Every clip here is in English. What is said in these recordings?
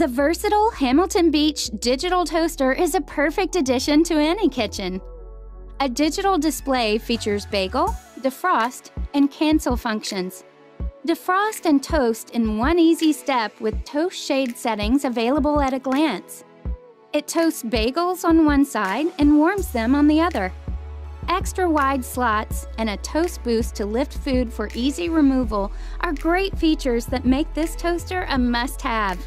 The versatile Hamilton Beach digital toaster is a perfect addition to any kitchen. A digital display features bagel, defrost, and cancel functions. Defrost and toast in one easy step with toast shade settings available at a glance. It toasts bagels on one side and warms them on the other. Extra wide slots and a toast boost to lift food for easy removal are great features that make this toaster a must-have.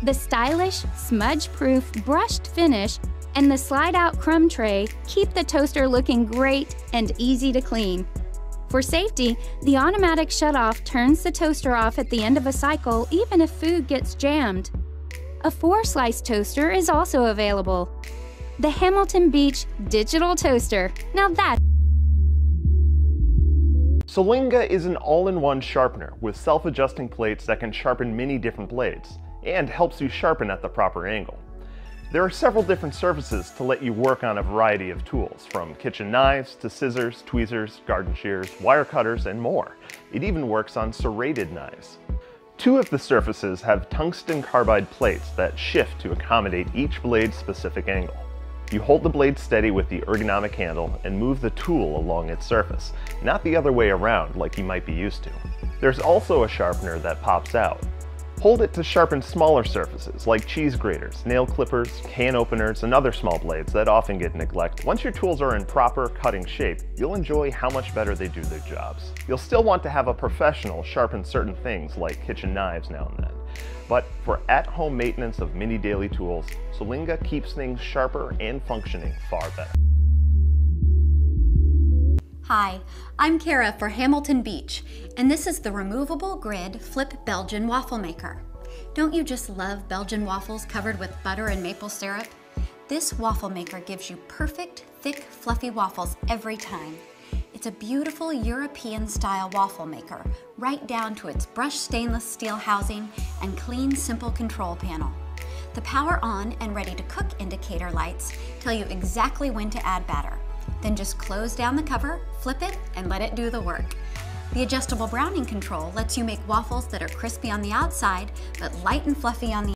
The stylish, smudge-proof brushed finish and the slide-out crumb tray keep the toaster looking great and easy to clean. For safety, the automatic shutoff turns the toaster off at the end of a cycle even if food gets jammed. A 4-slice toaster is also available. The Hamilton Beach Digital Toaster. Now that's Solinga is an all-in-one sharpener with self-adjusting plates that can sharpen many different blades and helps you sharpen at the proper angle. There are several different surfaces to let you work on a variety of tools, from kitchen knives to scissors, tweezers, garden shears, wire cutters, and more. It even works on serrated knives. 2 of the surfaces have tungsten carbide plates that shift to accommodate each blade's specific angle. You hold the blade steady with the ergonomic handle and move the tool along its surface, not the other way around like you might be used to. There's also a sharpener that pops out. Hold it to sharpen smaller surfaces like cheese graters, nail clippers, can openers, and other small blades that often get neglected. Once your tools are in proper cutting shape, you'll enjoy how much better they do their jobs. You'll still want to have a professional sharpen certain things like kitchen knives now and then. But for at-home maintenance of many daily tools, Solinga keeps things sharper and functioning far better. Hi, I'm Kara for Hamilton Beach, and this is the removable grid flip Belgian waffle maker. Don't you just love Belgian waffles covered with butter and maple syrup? This waffle maker gives you perfect, thick, fluffy waffles every time. It's a beautiful European-style waffle maker, right down to its brushed stainless steel housing and clean, simple control panel. The power on and ready to cook indicator lights tell you exactly when to add batter. Then just close down the cover, flip it, and let it do the work. The adjustable browning control lets you make waffles that are crispy on the outside, but light and fluffy on the